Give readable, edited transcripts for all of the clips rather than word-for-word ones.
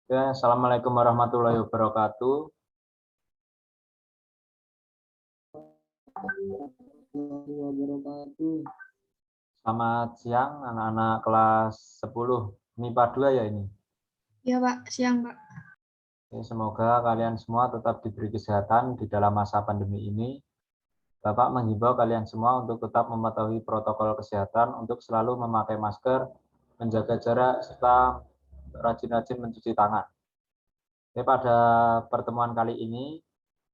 Ya, Assalamualaikum warahmatullahi wabarakatuh. Selamat siang anak-anak kelas 10 MIPA 2 ya ini. Ya Pak, siang Pak. Ya, semoga kalian semua tetap diberi kesehatan di dalam masa pandemi ini. Bapak menghimbau kalian semua untuk tetap mematuhi protokol kesehatan untuk selalu memakai masker, menjaga jarak, serta rajin-rajin mencuci tangan. Pada pertemuan kali ini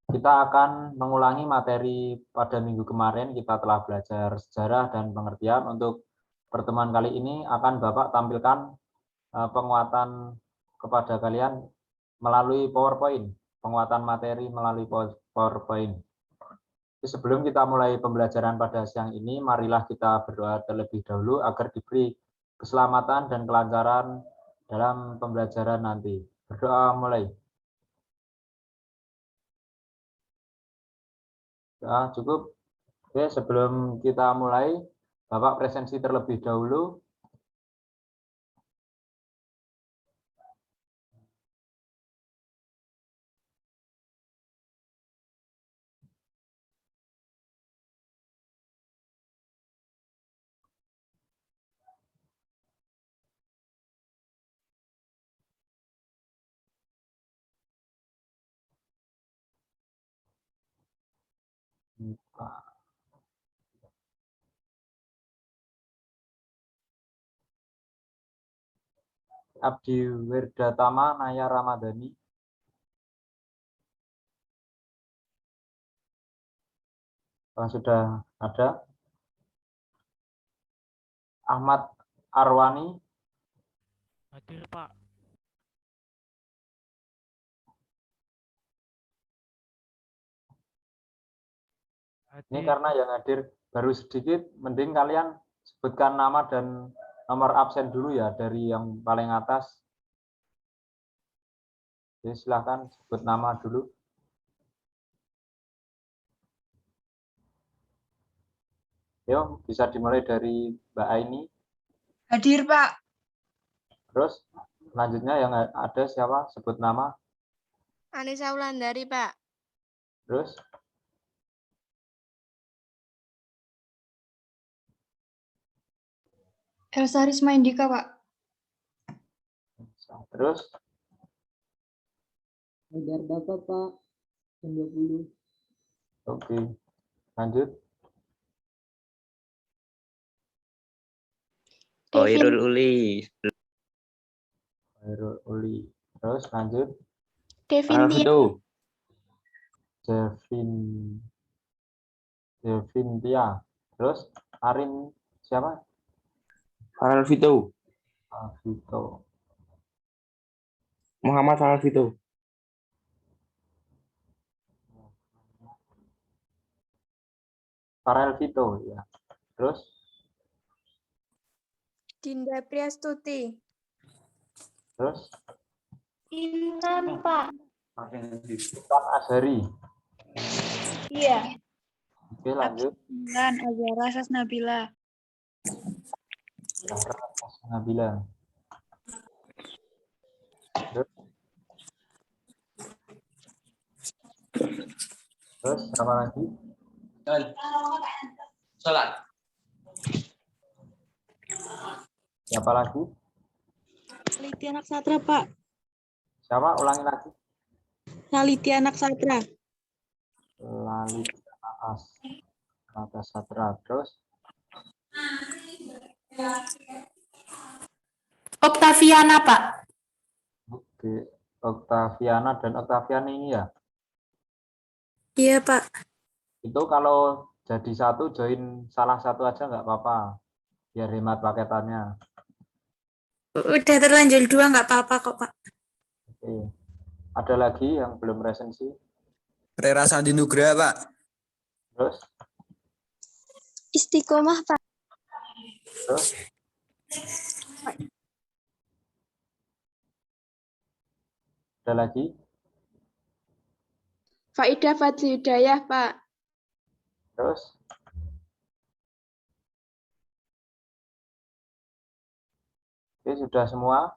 kita akan mengulangi materi pada minggu kemarin. Kita telah belajar sejarah dan pengertian. Untuk pertemuan kali ini akan Bapak tampilkan penguatan kepada kalian melalui PowerPoint, penguatan materi melalui PowerPoint. Sebelum kita mulai pembelajaran pada siang ini, marilah kita berdoa terlebih dahulu agar diberi keselamatan dan kelancaran dalam pembelajaran nanti. Berdoa mulai. Ya, cukup. Oke, sebelum kita mulai, Bapak presensi terlebih dahulu. Abdi Wirdatama Naya Ramadhani. Sudah ada. Ahmad Arwani. Hadir Pak. Ini karena yang hadir baru sedikit, mending kalian sebutkan nama dan nomor absen dulu ya dari yang paling atas. Jadi silahkan sebut nama dulu. Yuk, bisa dimulai dari Mbak Aini. Hadir Pak. Terus selanjutnya yang ada siapa? Sebut nama. Anissa Wulandari Pak. Terus Elsa Risma Indika Pak. Terus Agar dapat Pak, 20. oke, lanjut. Khairul Uli. Khairul Uli. Terus lanjut. Alvito. Devin Tia. Terus Arin siapa? Alvito. Alvito. Muhammad Alvito. Farel Vito ya. Terus Dinda Priastuti. Terus Intan Pak. Sultan Azhari. Iya. Oke, lanjut. Dan Azara Sasnabila. Nabila. Terus apa lagi? Salat. Siapa lagi? Naliti Anak Satra Pak. Siapa? Ulangi lagi. Naliti Anak Satra. Lalita Nata Satra. Terus Oktaviana, Pak. oke, Oktaviana dan Oktavian ini ya. Iya Pak. Itu kalau jadi satu join salah satu aja nggak apa-apa. Biar hemat paketannya. Udah terlanjur 2 nggak apa-apa kok Pak. Oke. Ada lagi yang belum resensi? Rera Sandi Nugraha, Pak. Terus? Istiqomah Pak. Terus? Ada lagi? Faidah Fadli Hidayah Pak. Terus? Oke, sudah semua?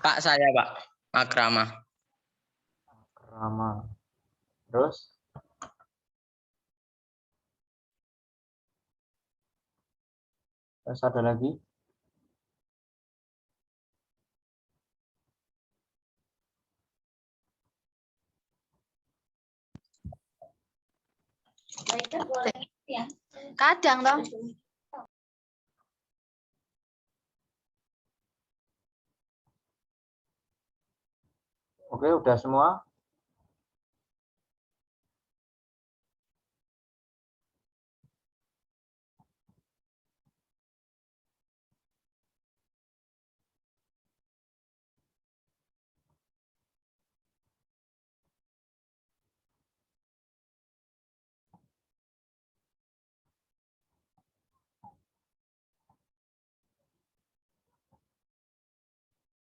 Kak saya, Pak. Makrama. Rama. Terus? Terus ada lagi? Kadang toh. Oke, udah semua?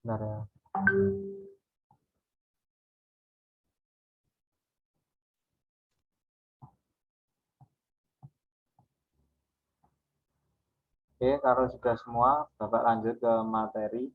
Bentar ya. Oke, kalau sudah semua, Bapak lanjut ke materi.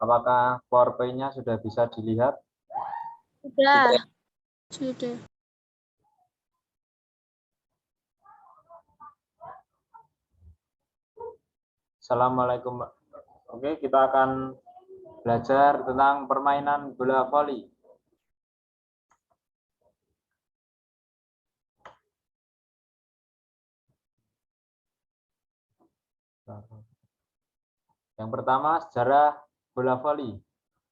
Apakah PowerPoint-nya sudah bisa dilihat? Sudah. Sudah. Assalamualaikum. Oke, kita akan belajar tentang permainan bola voli. Yang pertama, sejarah bola voli.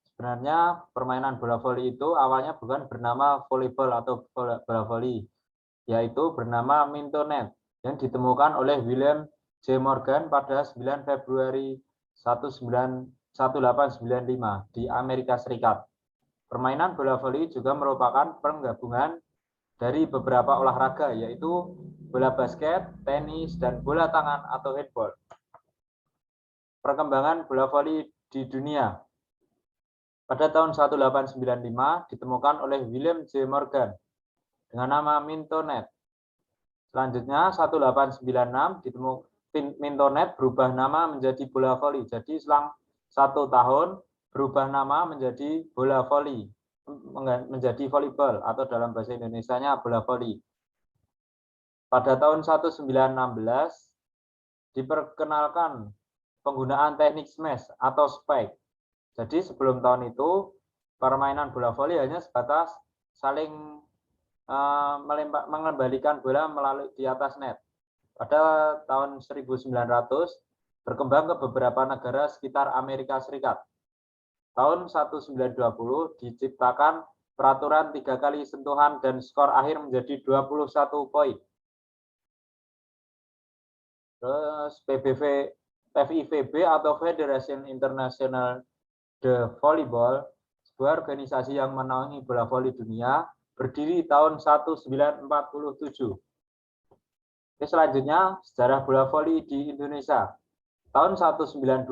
Sebenarnya permainan bola voli itu awalnya bukan bernama volleyball atau bola voli, yaitu bernama mintonet yang ditemukan oleh William J. Morgan pada 9 Februari 1895 di Amerika Serikat. Permainan bola voli juga merupakan penggabungan dari beberapa olahraga, yaitu bola basket, tenis, dan bola tangan atau handball. Perkembangan bola voli di dunia. Pada tahun 1895 ditemukan oleh William J. Morgan dengan nama mintonet. Selanjutnya 1896 ditemukan mintonet berubah nama menjadi bola voli. Jadi selang 1 tahun berubah nama menjadi bola voli, menjadi volleyball atau dalam bahasa Indonesianya bola voli. Pada tahun 1916 diperkenalkan penggunaan teknik smash atau spike. Jadi sebelum tahun itu permainan bola voli hanya sebatas saling mengembalikan bola melalui di atas net. Pada tahun 1900 berkembang ke beberapa negara sekitar Amerika Serikat. Tahun 1920 diciptakan peraturan 3 kali sentuhan dan skor akhir menjadi 21 poin. Terus FIVB atau Federation International de Volleyball, sebuah organisasi yang menaungi bola voli dunia, berdiri tahun 1947. Oke, selanjutnya sejarah bola voli di Indonesia. Tahun 1924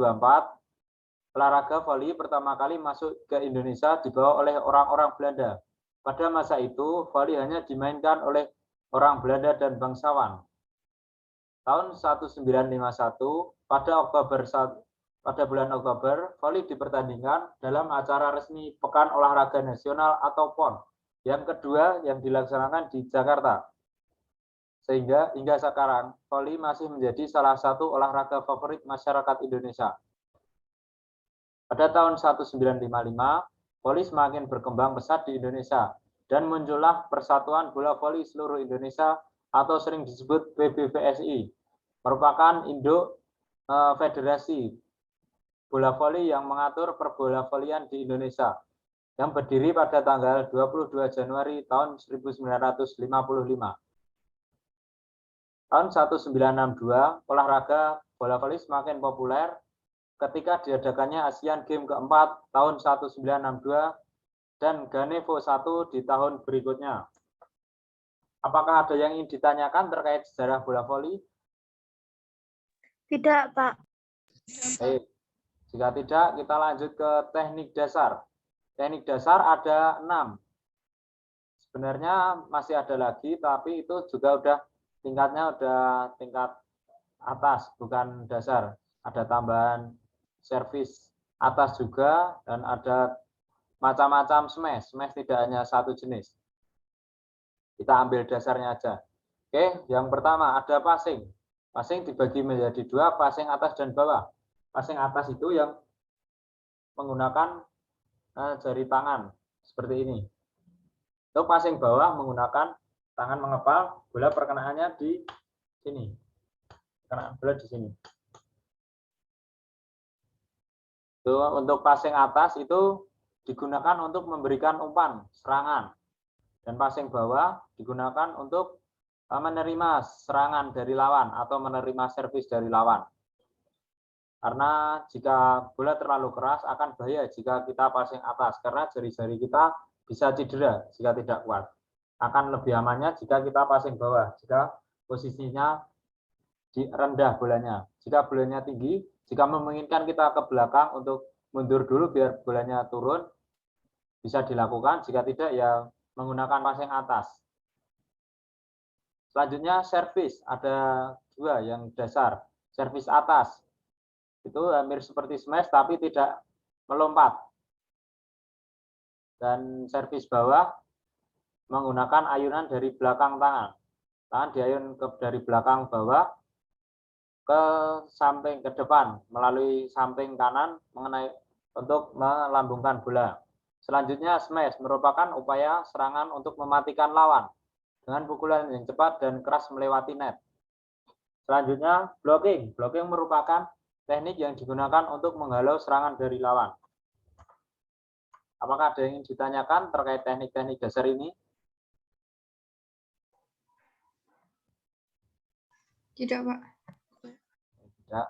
olahraga voli pertama kali masuk ke Indonesia dibawa oleh orang-orang Belanda. Pada masa itu voli hanya dimainkan oleh orang Belanda dan bangsawan. Tahun 1951 pada bulan Oktober voli dipertandingkan dalam acara resmi Pekan Olahraga Nasional atau PON yang kedua yang dilaksanakan di Jakarta. Sehingga hingga sekarang voli masih menjadi salah satu olahraga favorit masyarakat Indonesia. Pada tahun 1955, voli semakin berkembang pesat di Indonesia dan muncullah Persatuan Bola Voli Seluruh Indonesia atau sering disebut PBVSI, merupakan induk federasi bola voli yang mengatur perbola volian di Indonesia, yang berdiri pada tanggal 22 Januari tahun 1955. Tahun 1962, olahraga bola voli semakin populer ketika diadakannya Asian Games keempat tahun 1962 dan Ganevo 1 di tahun berikutnya. Apakah ada yang ingin ditanyakan terkait sejarah bola voli? Tidak, Pak. Baik. Jika tidak, kita lanjut ke teknik dasar. Teknik dasar ada 6. Sebenarnya masih ada lagi, tapi itu juga udah tingkatnya udah tingkat atas, bukan dasar. Ada tambahan servis atas juga, dan ada macam-macam smash. Smash tidak hanya satu jenis. Kita ambil dasarnya aja. Oke, yang pertama ada passing. Passing dibagi menjadi 2, passing atas dan bawah. Passing atas itu yang menggunakan jari tangan seperti ini. Untuk passing bawah menggunakan tangan mengepal, bola perkenaannya di sini. Perkenaan bola di sini. Itu untuk passing atas itu digunakan untuk memberikan umpan, serangan. Dan passing bawah digunakan untuk menerima serangan dari lawan atau menerima servis dari lawan. Karena jika bola terlalu keras akan bahaya jika kita passing atas, karena jari-jari kita bisa cedera jika tidak kuat. Akan lebih amannya jika kita passing bawah, jika posisinya rendah bolanya. Jika bolanya tinggi, jika memungkinkan kita ke belakang untuk mundur dulu biar bolanya turun, bisa dilakukan. Jika tidak, ya menggunakan passing atas. Selanjutnya servis, ada 2 yang dasar. Servis atas itu hampir seperti smash tapi tidak melompat. Dan servis bawah menggunakan ayunan dari belakang tangan. Tangan diayun dari belakang bawah ke samping ke depan melalui samping kanan mengenai untuk melambungkan bola. Selanjutnya smash merupakan upaya serangan untuk mematikan lawan dengan pukulan yang cepat dan keras melewati net. Selanjutnya blocking. Blocking merupakan teknik yang digunakan untuk menghalau serangan dari lawan. Apakah ada yang ingin ditanyakan terkait teknik-teknik dasar ini? Tidak, Pak. Tidak.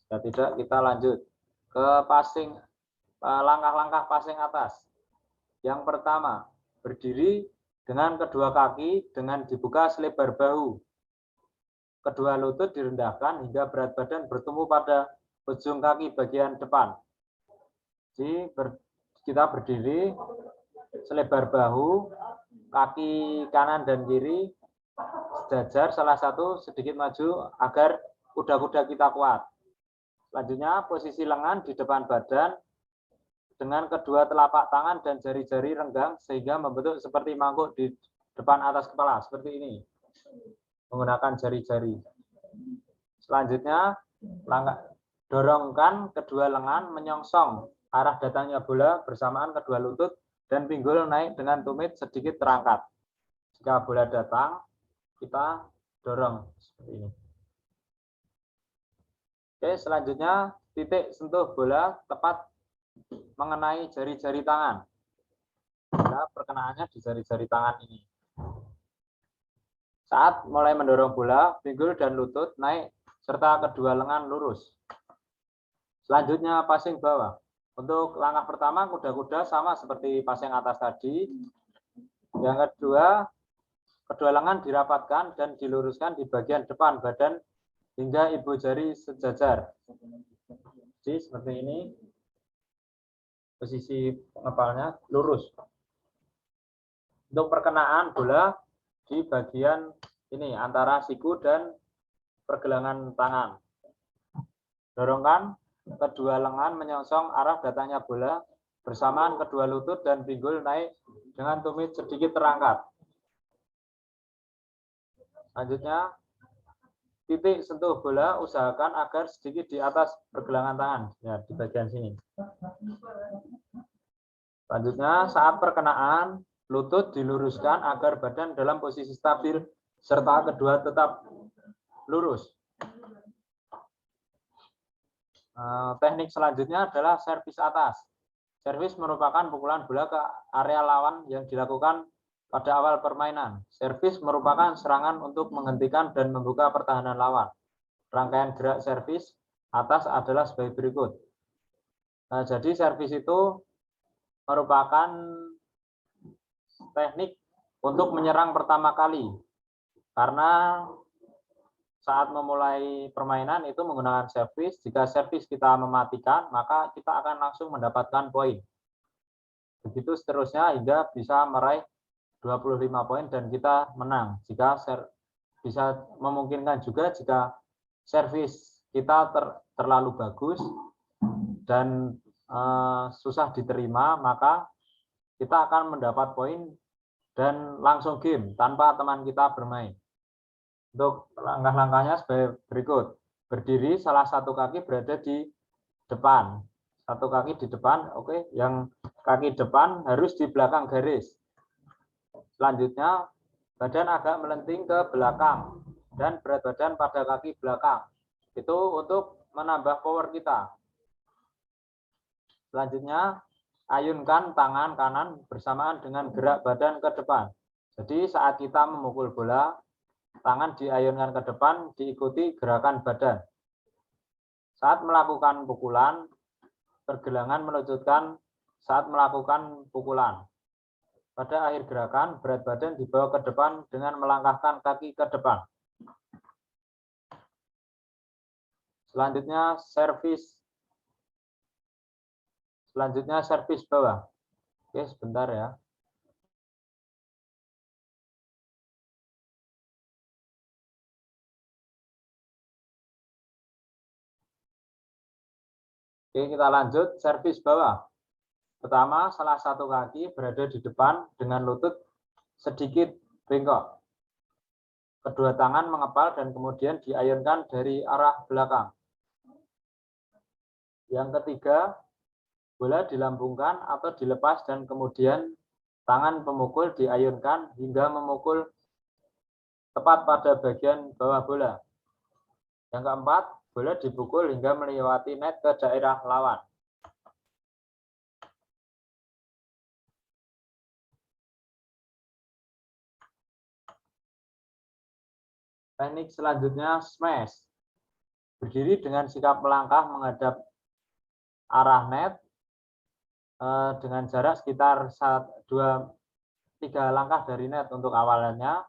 Jika tidak, kita lanjut ke passing, langkah-langkah passing atas. Yang pertama, berdiri dengan kedua kaki dengan dibuka selebar bahu. Kedua lutut direndahkan hingga berat badan bertemu pada ujung kaki bagian depan. Jadi kita berdiri selebar bahu, kaki kanan dan kiri sejajar, salah satu sedikit maju agar kuda-kuda kita kuat. Selanjutnya posisi lengan di depan badan dengan kedua telapak tangan dan jari-jari renggang sehingga membentuk seperti mangkuk di depan atas kepala seperti ini. Menggunakan jari-jari. Selanjutnya dorongkan kedua lengan menyongsong arah datangnya bola bersamaan kedua lutut dan pinggul naik dengan tumit sedikit terangkat. Jika bola datang, kita dorong seperti ini. Oke, selanjutnya titik sentuh bola tepat mengenai jari-jari tangan. Nah, perkenaannya di jari-jari tangan ini. Saat mulai mendorong bola, pinggul dan lutut naik serta kedua lengan lurus. Selanjutnya passing bawah. Untuk langkah pertama kuda-kuda sama seperti passing atas tadi. Yang kedua, kedua lengan dirapatkan dan diluruskan di bagian depan badan hingga ibu jari sejajar. Jadi seperti ini. Posisi pengepalnya lurus. Untuk perkenaan bola di bagian ini antara siku dan pergelangan tangan. Dorongkan kedua lengan menyongsong arah datangnya bola bersamaan kedua lutut dan pinggul naik dengan tumit sedikit terangkat. Selanjutnya titik sentuh bola usahakan agar sedikit di atas pergelangan tangan, ya di bagian sini. Selanjutnya saat perkenaan lutut diluruskan agar badan dalam posisi stabil serta kedua tetap lurus. Teknik selanjutnya adalah servis atas. Servis merupakan pukulan bola ke area lawan yang dilakukan pada awal permainan. Servis merupakan serangan untuk menghentikan dan membuka pertahanan lawan. Rangkaian gerak servis atas adalah sebagai berikut. Nah, jadi servis itu merupakan teknik untuk menyerang pertama kali. Karena saat memulai permainan itu menggunakan servis, jika servis kita mematikan, maka kita akan langsung mendapatkan poin. Begitu seterusnya hingga bisa meraih 25 poin dan kita menang. Jika bisa memungkinkan juga jika servis kita terlalu bagus dan susah diterima, maka kita akan mendapat poin dan langsung game tanpa teman kita bermain. Untuk langkah-langkahnya sebagai berikut. Berdiri, salah satu kaki berada di depan. Satu kaki di depan, oke. Yang kaki depan harus di belakang garis. Selanjutnya, badan agak melenting ke belakang dan berat badan pada kaki belakang. Itu untuk menambah power kita. Selanjutnya, ayunkan tangan kanan bersamaan dengan gerak badan ke depan. Jadi saat kita memukul bola, tangan diayunkan ke depan diikuti gerakan badan. Saat melakukan pukulan, pergelangan melututkan saat melakukan pukulan. Pada akhir gerakan, berat badan dibawa ke depan dengan melangkahkan kaki ke depan. Selanjutnya servis bawah. Oke, sebentar ya. Oke, kita lanjut servis bawah. Pertama, salah satu kaki berada di depan dengan lutut sedikit bengkok. Kedua tangan mengepal dan kemudian diayunkan dari arah belakang. Yang ketiga, bola dilambungkan atau dilepas dan kemudian tangan pemukul diayunkan hingga memukul tepat pada bagian bawah bola. Yang keempat, bola dipukul hingga melewati net ke daerah lawan. Teknik selanjutnya smash. Berdiri dengan sikap melangkah menghadap arah net dengan jarak sekitar 2-3 langkah dari net. Untuk awalnya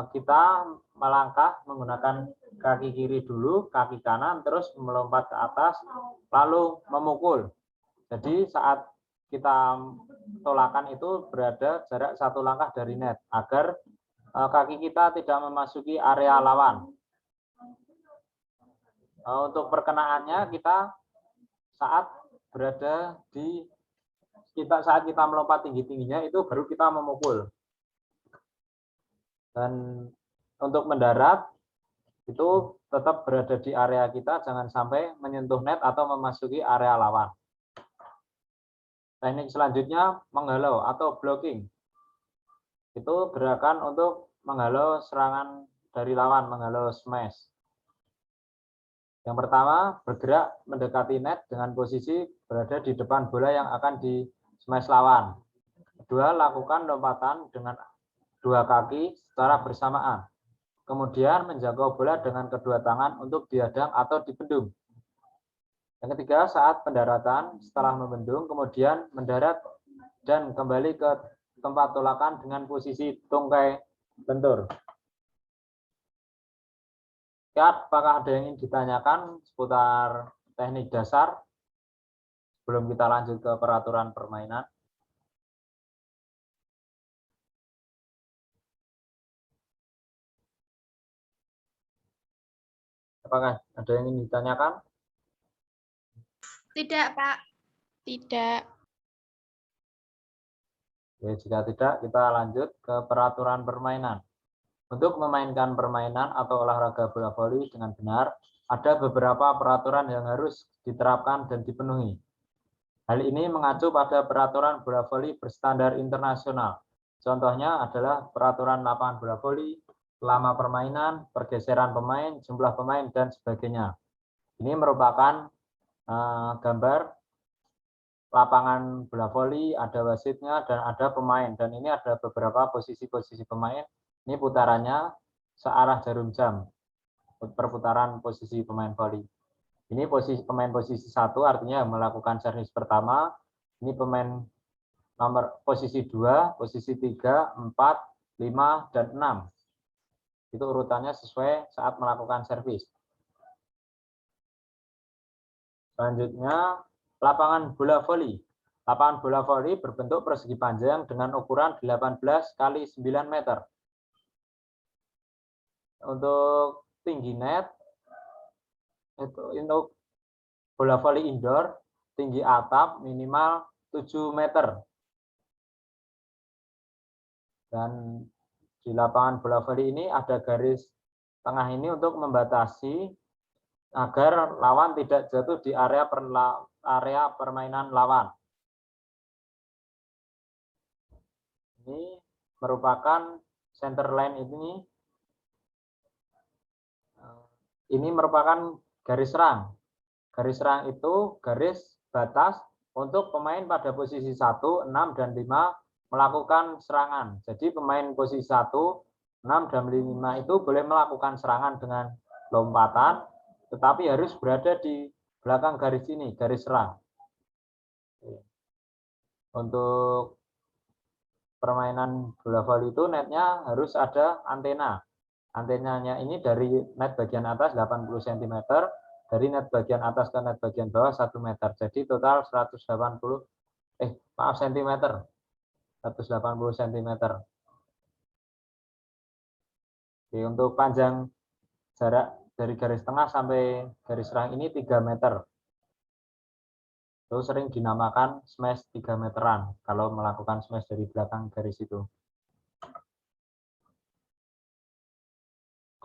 kita melangkah menggunakan kaki kiri dulu, kaki kanan, terus melompat ke atas, lalu memukul. Jadi saat kita tolakan itu berada jarak 1 langkah dari net, agar kaki kita tidak memasuki area lawan. Untuk perkenaannya kita saat kita melompat tinggi-tingginya itu baru kita memukul. Dan untuk mendarat itu tetap berada di area kita, jangan sampai menyentuh net atau memasuki area lawan. Teknik selanjutnya menghalau atau blocking. Itu gerakan untuk menghalau serangan dari lawan, menghalau smash. Yang pertama, bergerak mendekati net dengan posisi berada di depan bola yang akan di smash lawan. Kedua, lakukan lompatan dengan 2 kaki secara bersamaan. Kemudian menjangkau bola dengan kedua tangan untuk dihadang atau dibendung. Yang ketiga, saat pendaratan, setelah membendung, kemudian mendarat dan kembali ke tempat tolakan dengan posisi tungkai lentur. Apakah ada yang ingin ditanyakan seputar teknik dasar sebelum kita lanjut ke peraturan permainan? Apakah ada yang ingin ditanyakan? Tidak, Pak. Tidak. Ya, jika tidak, kita lanjut ke peraturan permainan. Untuk memainkan permainan atau olahraga bola voli dengan benar, ada beberapa peraturan yang harus diterapkan dan dipenuhi. Hal ini mengacu pada peraturan bola voli berstandar internasional. Contohnya adalah peraturan lapangan bola voli, lama permainan, pergeseran pemain, jumlah pemain, dan sebagainya. Ini merupakan gambar lapangan bola voli, ada wasitnya, dan ada pemain. Dan ini ada beberapa posisi-posisi pemain. Ini putarannya searah jarum jam, perputaran posisi pemain voli. Ini pemain posisi 1 artinya melakukan servis pertama. Ini pemain nomor posisi 2, posisi 3, 4, 5, dan 6. Itu urutannya sesuai saat melakukan servis. Selanjutnya, lapangan bola voli. Lapangan bola voli berbentuk persegi panjang dengan ukuran 18 kali 9 meter. Untuk tinggi net, itu untuk bola voli indoor, tinggi atap minimal 7 meter. Dan di lapangan bola voli ini ada garis tengah ini untuk membatasi agar lawan tidak jatuh di area permainan lawan. Ini merupakan center line ini merupakan garis serang. Garis serang itu garis batas untuk pemain pada posisi 1, 6, dan 5 melakukan serangan. Jadi pemain posisi 1, 6, dan 5 itu boleh melakukan serangan dengan lompatan, tetapi harus berada di belakang garis ini, garis serang. Untuk permainan bola voli itu netnya harus ada antena. Antenanya ini dari net bagian atas 80 cm, dari net bagian atas ke net bagian bawah 1 meter. Jadi total 180 cm. 180 cm. Oke, untuk panjang jarak dari garis tengah sampai garis serang ini 3 meter. Itu sering dinamakan smash 3 meteran kalau melakukan smash dari belakang garis itu.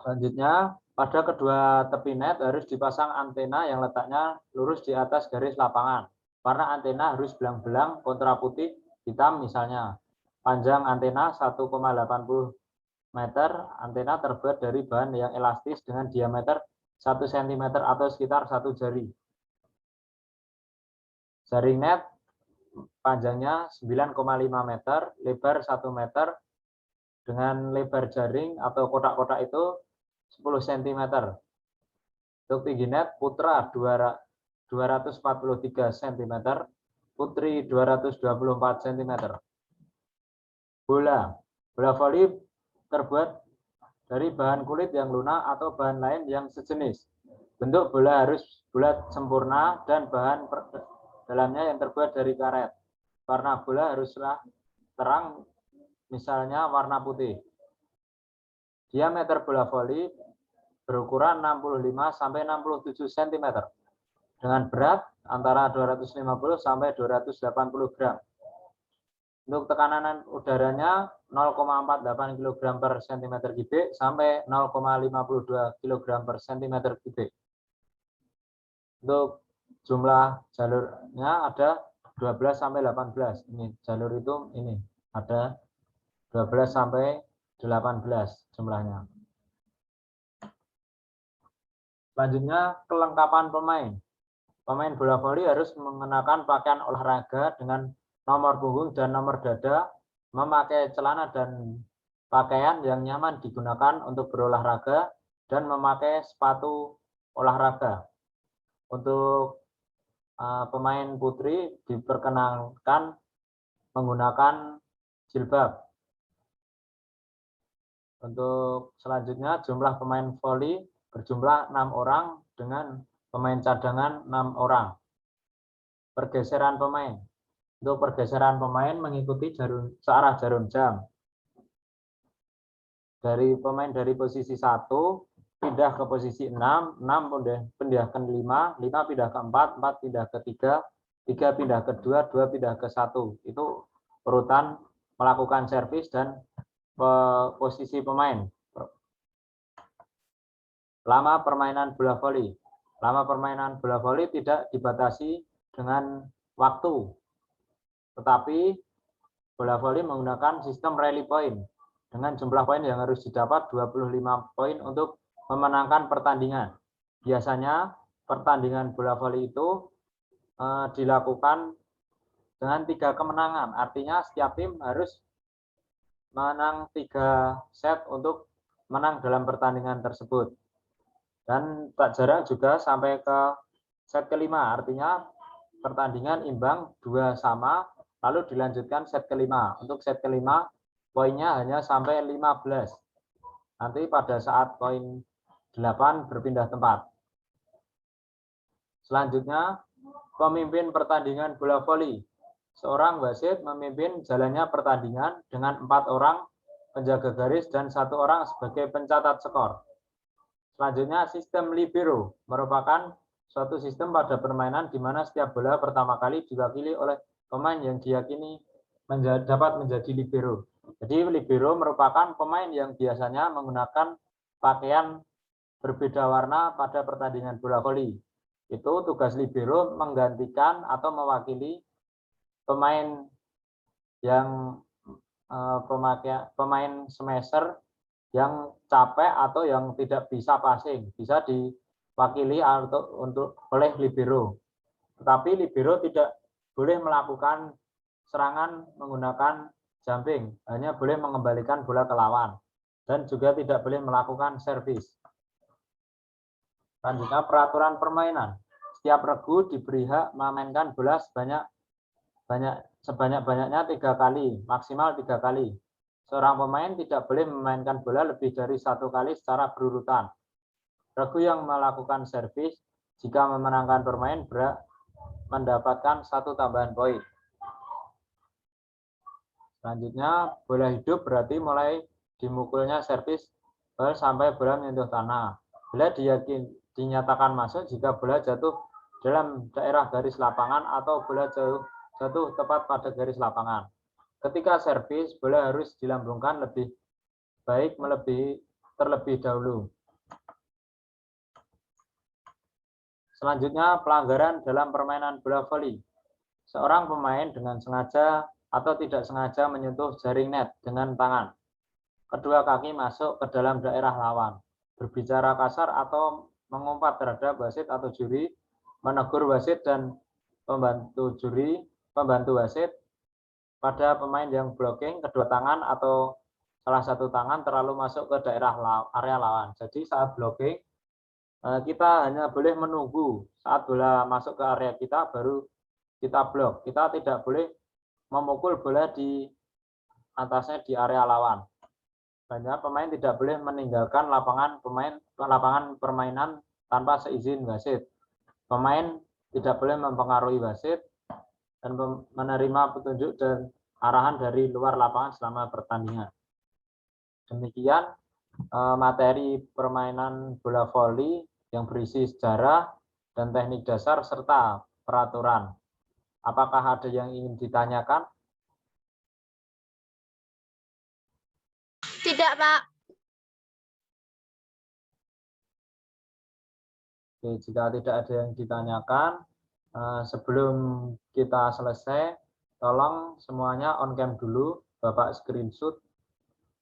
Selanjutnya, pada kedua tepi net harus dipasang antena yang letaknya lurus di atas garis lapangan. Warna antena harus belang-belang kontra putih hitam misalnya. Panjang antena 1,80 meter, antena terbuat dari bahan yang elastis dengan diameter 1 cm atau sekitar 1 jari. Jaring net panjangnya 9,5 meter, lebar 1 meter, dengan lebar jaring atau kotak-kotak itu 10 cm. Untuk tinggi net putra 243 cm, putri 224 cm. Bola voli terbuat dari bahan kulit yang lunak atau bahan lain yang sejenis. Bentuk bola harus bulat sempurna dan bahan dalamnya yang terbuat dari karet. Warna bola haruslah terang, misalnya warna putih. Diameter bola voli berukuran 65 sampai 67 cm dengan berat antara 250 sampai 280 gram. Untuk tekanan udaranya 0,48 kg per cm kubik sampai 0,52 kg per cm kubik. Untuk jumlah jalurnya ada 12 sampai 18. Ini jalur itu ini ada 12 sampai 18 jumlahnya. Selanjutnya kelengkapan pemain. Pemain bola voli harus mengenakan pakaian olahraga dengan nomor punggung dan nomor dada, memakai celana dan pakaian yang nyaman digunakan untuk berolahraga, dan memakai sepatu olahraga. Untuk pemain putri diperkenankan menggunakan jilbab. Untuk selanjutnya jumlah pemain voli berjumlah 6 orang dengan pemain cadangan 6 orang. Pergeseran pemain. Untuk pergeseran pemain mengikuti searah jarum jam. Dari pemain dari posisi 1 pindah ke posisi 6, 6 pindah ke 5, 5 pindah ke 4, 4 pindah ke 3, 3 pindah ke 2, 2 pindah ke 1. Itu urutan melakukan servis dan posisi pemain. Lama permainan bola voli. Lama permainan bola voli tidak dibatasi dengan waktu, tetapi bola voli menggunakan sistem rally point dengan jumlah poin yang harus didapat 25 poin untuk memenangkan pertandingan. Biasanya pertandingan bola voli itu dilakukan dengan 3 kemenangan, artinya setiap tim harus menang 3 set untuk menang dalam pertandingan tersebut. Dan tak jarang juga sampai ke set kelima, artinya pertandingan imbang 2 sama, lalu dilanjutkan set kelima. Untuk set kelima, poinnya hanya sampai 15. Nanti pada saat poin 8 berpindah tempat. Selanjutnya, pemimpin pertandingan bola voli. Seorang wasit memimpin jalannya pertandingan dengan 4 orang penjaga garis dan 1 orang sebagai pencatat skor. Selanjutnya, sistem libero merupakan suatu sistem pada permainan di mana setiap bola pertama kali diwakili oleh pemain yang diyakini dapat menjadi libero. Jadi libero merupakan pemain yang biasanya menggunakan pakaian berbeda warna pada pertandingan bola voli. Itu tugas libero menggantikan atau mewakili pemain yang pemain smasher yang capek atau yang tidak bisa passing, bisa diwakili oleh libero. Tetapi libero tidak boleh melakukan serangan menggunakan jumping, hanya boleh mengembalikan bola ke lawan dan juga tidak boleh melakukan servis. Selanjutnya, peraturan permainan. Setiap regu diberi hak memainkan bola sebanyak-banyaknya 3 kali, maksimal 3 kali. Seorang pemain tidak boleh memainkan bola lebih dari 1 kali secara berurutan. Regu yang melakukan servis jika memenangkan permain mendapatkan 1 tambahan poin. Selanjutnya, bola hidup berarti mulai dimukulnya servis sampai bola menyentuh tanah. Bola dinyatakan masuk jika bola jatuh dalam daerah garis lapangan atau bola jatuh tepat pada garis lapangan. Ketika servis, bola harus dilambungkan lebih baik terlebih dahulu. Selanjutnya, pelanggaran dalam permainan bola voli. Seorang pemain dengan sengaja atau tidak sengaja menyentuh jaring net dengan tangan. Kedua kaki masuk ke dalam daerah lawan. Berbicara kasar atau mengumpat terhadap wasit atau juri, menegur wasit dan pembantu wasit. Pada pemain yang blocking, kedua tangan atau salah satu tangan terlalu masuk ke daerah area lawan. Jadi saat blocking, kita hanya boleh menunggu saat bola masuk ke area kita, baru kita blok. Kita tidak boleh memukul bola di atasnya di area lawan. Banyak pemain tidak boleh meninggalkan lapangan permainan tanpa seizin wasit. Pemain tidak boleh mempengaruhi wasit dan menerima petunjuk dan arahan dari luar lapangan selama pertandingan. Demikian materi permainan bola voli yang berisi sejarah dan teknik dasar serta peraturan. Apakah ada yang ingin ditanyakan? Tidak, Pak. Oke, jika tidak ada yang ditanyakan, sebelum kita selesai, tolong semuanya on cam dulu, Bapak screenshot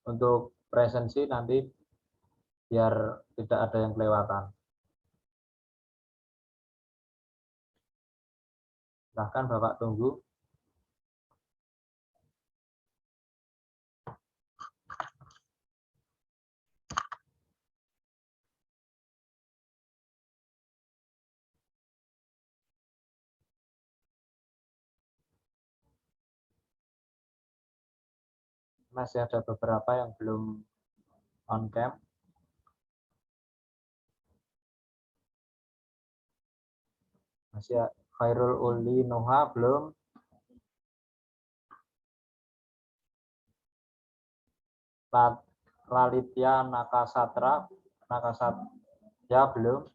untuk presensi nanti biar tidak ada yang kelewatan. Silahkan Bapak tunggu. Masih ada beberapa yang belum on cam. Masih Khairul Uli Noha belum. Lalitya Nakasatya belum.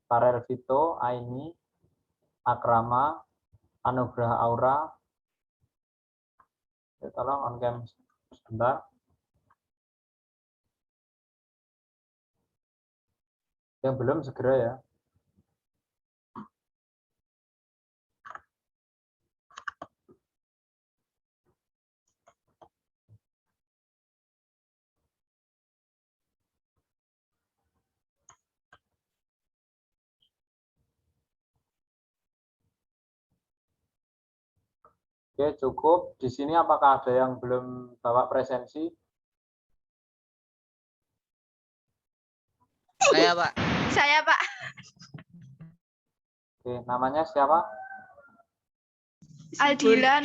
Farel Vito, Aini, Akrama, Anugrah Aura. Tolong on cam sebentar. Yang belum segera ya. Oke, cukup. Di sini apakah ada yang belum bawa presensi? Saya, Pak. Saya, Pak. Oke, namanya siapa? Aldila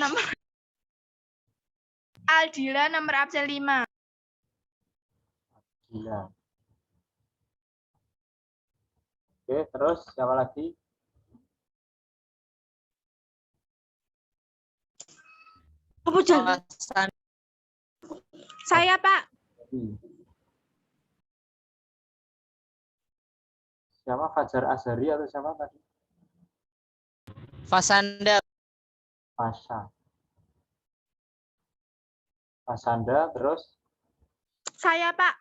nomor absen 5. Gila. Oke, terus siapa lagi? Saya, Pak. Siapa? Fajar Azhari atau siapa tadi? Fasanda. Fasha. Fasanda, terus Saya, Pak.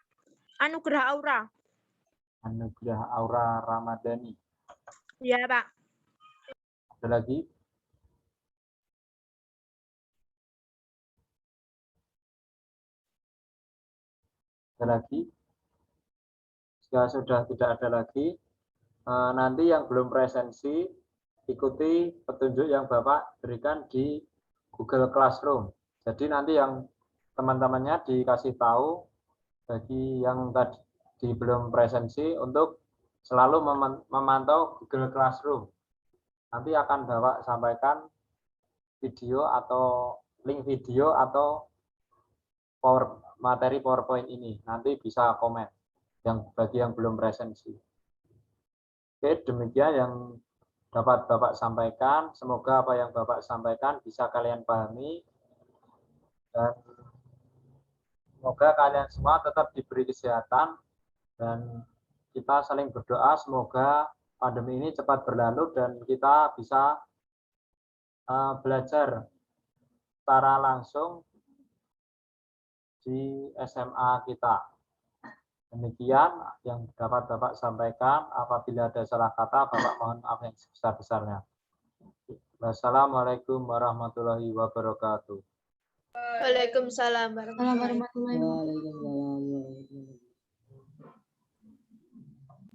Anugerah Aura. Anugerah Aura Ramadhani. Iya, Pak. Ada lagi? Ada lagi? Jika sudah tidak ada lagi, nanti yang belum presensi ikuti petunjuk yang Bapak berikan di Google Classroom. Jadi nanti yang teman-temannya dikasih tahu bagi yang tadi belum presensi untuk selalu memantau Google Classroom. Nanti akan Bapak sampaikan video atau link video atau materi PowerPoint ini. Nanti bisa komen bagi yang belum presensi. Oke, demikian yang dapat Bapak sampaikan. Semoga apa yang Bapak sampaikan bisa kalian pahami. Dan semoga kalian semua tetap diberi kesehatan. Dan kita saling berdoa semoga pandemi ini cepat berlalu dan kita bisa belajar secara langsung di SMA kita. Demikian yang dapat Bapak sampaikan. Apabila ada salah kata, Bapak mohon maaf yang sebesar-besarnya. Wassalamualaikum warahmatullahi wabarakatuh. Waalaikumsalam warahmatullahi wabarakatuh. Waalaikumsalam warahmatullahi wabarakatuh.